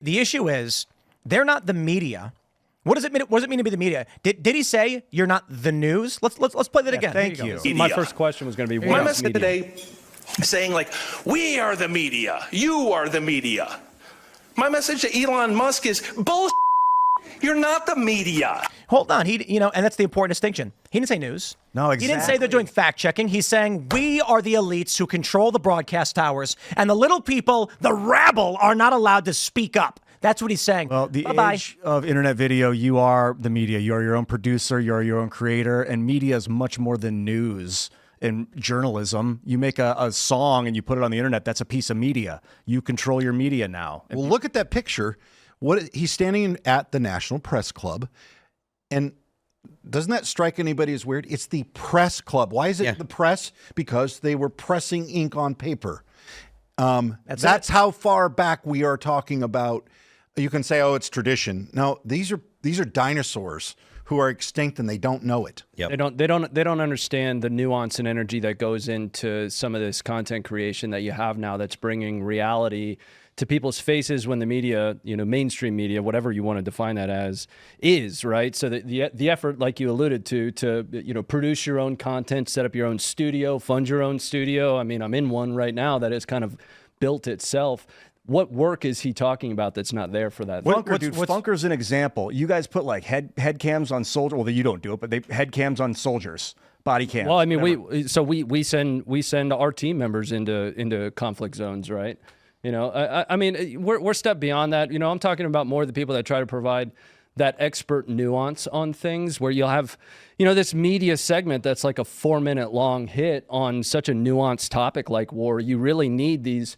The issue is they're not the media. What does it mean? What does it mean to be the media? Did he say you're not the news? Let's play that again. Thank you. My first question was going to be, My message today saying like, we are the media. You are the media. My message to Elon Musk is bullshit. You're not the media. Hold on. And that's the important distinction. He didn't say news. No, exactly. He didn't say they're doing fact checking. He's saying we are the elites who control the broadcast towers, and the little people, the rabble, are not allowed to speak up. That's what he's saying. Well, the Bye-bye. age of internet video, you are the media. You are your own producer. You are your own creator. And media is much more than news and journalism. You make a song and you put it on the internet. That's a piece of media. You control your media now. Well, look at that picture. He's standing at the National Press Club. And doesn't that strike anybody as weird? It's the press club. Why is it the press? Because they were pressing ink on paper. That's how far back we are talking about. You can say, oh, it's tradition. No, these are dinosaurs who are extinct and they don't know it. Yep. They don't understand the nuance and energy that goes into some of this content creation that you have now that's bringing reality to people's faces when the media, mainstream media, whatever you want to define that as, is, right? So the effort, like you alluded to produce your own content, set up your own studio, fund your own studio. I mean, I'm in one right now that has kind of built itself. What work is he talking about that's not there for that? Funker's an example. You guys put like head cams on soldiers. Well, you don't do it, but they head cams on soldiers, body cams. Well, I mean, we send our team members into conflict zones, right? I mean, we're a step beyond that. I'm talking about more the people that try to provide that expert nuance on things, where you'll have, this media segment that's like a 4-minute long hit on such a nuanced topic like war. You really need these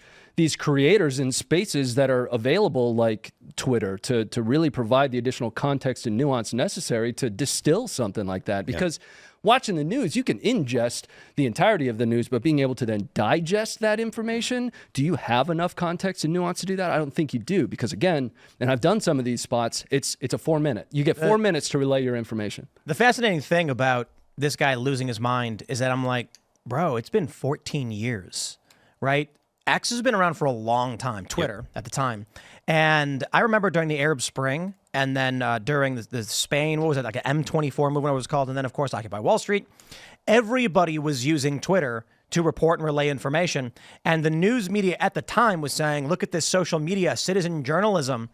creators in spaces that are available, like Twitter, to really provide the additional context and nuance necessary to distill something like that. Because watching the news, you can ingest the entirety of the news, but being able to then digest that information, do you have enough context and nuance to do that? I don't think you do, because again, and I've done some of these spots, it's a 4-minute. You get 4 minutes to relay your information. The fascinating thing about this guy losing his mind is that I'm like, bro, it's been 14 years, right? Axios has been around for a long time, Twitter at the time. And I remember during the Arab Spring, and then during the Spain, what was it, like an M24 movement it was called, and then, of course, Occupy Wall Street, everybody was using Twitter to report and relay information. And the news media at the time was saying, look at this social media, citizen journalism.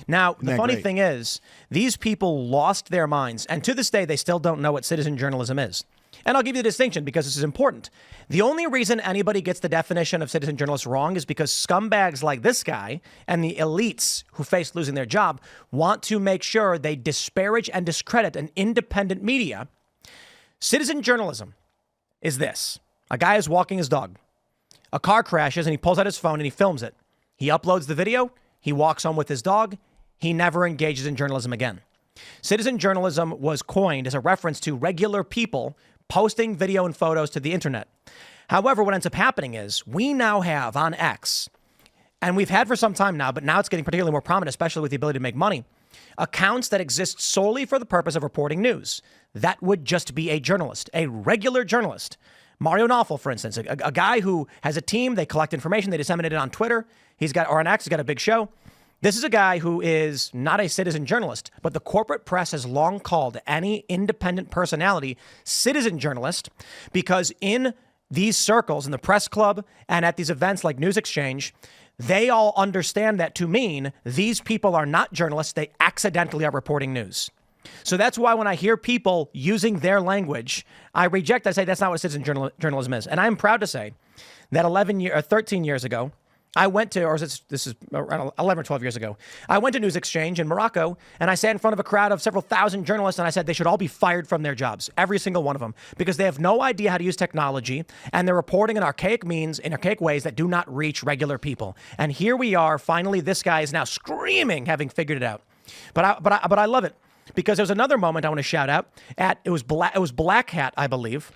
Now, the funny thing is, these people lost their minds, and to this day, they still don't know what citizen journalism is. And I'll give you the distinction because this is important. The only reason anybody gets the definition of citizen journalist wrong is because scumbags like this guy and the elites who face losing their job want to make sure they disparage and discredit an independent media. Citizen journalism is this. A guy is walking his dog. A car crashes and he pulls out his phone and he films it. He uploads the video. He walks home with his dog. He never engages in journalism again. Citizen journalism was coined as a reference to regular people posting video and photos to the internet. However, what ends up happening is we now have on X, and we've had for some time now, but now it's getting particularly more prominent, especially with the ability to make money, accounts that exist solely for the purpose of reporting news. That would just be a journalist, a regular journalist. Mario Nawfal, for instance, a guy who has a team, they collect information, they disseminate it on Twitter. Or on X, he's got a big show. This is a guy who is not a citizen journalist, but the corporate press has long called any independent personality citizen journalist because in these circles, in the press club and at these events like News Exchange, they all understand that to mean these people are not journalists. They accidentally are reporting news. So that's why when I hear people using their language, I reject. I say that's not what citizen journalism is. And I'm proud to say that 13 years ago, I went to, this is around 11 or 12 years ago, I went to News Exchange in Morocco, and I sat in front of a crowd of several thousand journalists, and I said they should all be fired from their jobs, every single one of them, because they have no idea how to use technology, and they're reporting in archaic ways that do not reach regular people. And here we are, finally, this guy is now screaming, having figured it out. But I love it, because there's another moment I want to shout out. It was Black Hat, I believe,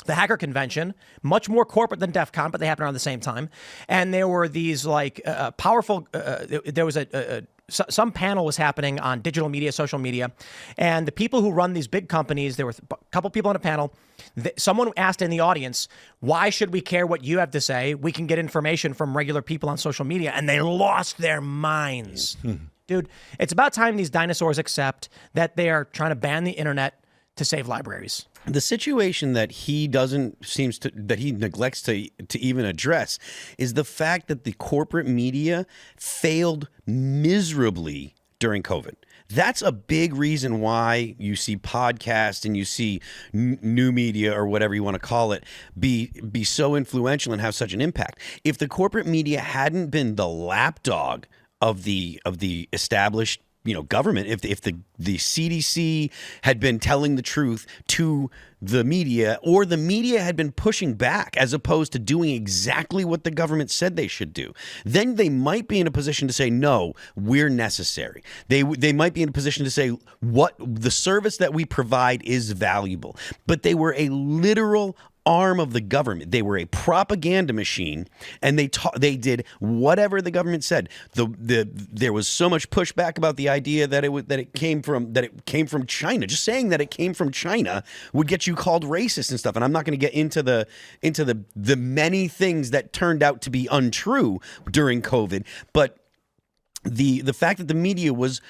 the hacker convention, much more corporate than DEF CON, but they happened around the same time. And there were these like powerful, there was some panel was happening on digital media, social media. And the people who run these big companies, there were a couple people on a panel. Someone asked in the audience, why should we care what you have to say? We can get information from regular people on social media. And they lost their minds. Dude, it's about time these dinosaurs accept that they are trying to ban the internet to save libraries. The situation that he neglects to even address is the fact that the corporate media failed miserably during COVID. That's a big reason why you see podcasts and you see new media or whatever you want to call it be so influential and have such an impact. If the corporate media hadn't been the lapdog of the established government, if the CDC had been telling the truth to the media, or the media had been pushing back as opposed to doing exactly what the government said they should do, then they might be in a position to say, no, we're necessary. They might be in a position to say what the service that we provide is valuable. But they were a literal arm of the government. They were a propaganda machine, and they did whatever the government said. There was so much pushback about the idea that it came from China. Just saying that it came from China would get you called racist and stuff. And I'm not going to get into the many things that turned out to be untrue during COVID, but the fact that the media was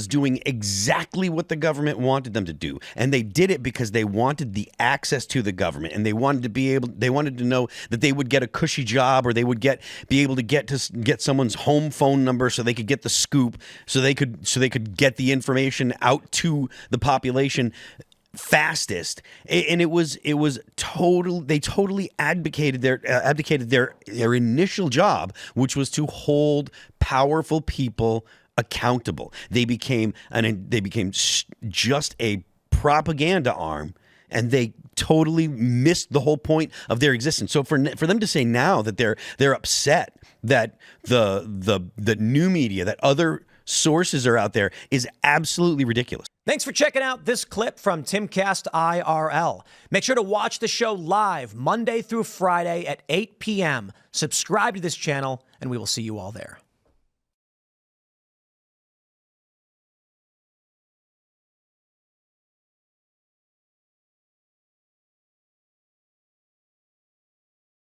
doing exactly what the government wanted them to do, and they did it because they wanted the access to the government, and they wanted to know that they would get a cushy job, or they would be able to get someone's home phone number so they could get the scoop, so they could get the information out to the population fastest. And it was total. They totally abdicated their initial job, which was to hold powerful people accountable. They became just a propaganda arm, and they totally missed the whole point of their existence. So for them to say now that they're upset that the new media, that other sources are out there, is absolutely ridiculous. Thanks for checking out this clip from Timcast IRL. Make sure to watch the show live Monday through Friday at 8 p.m. Subscribe to this channel, and we will see you all there.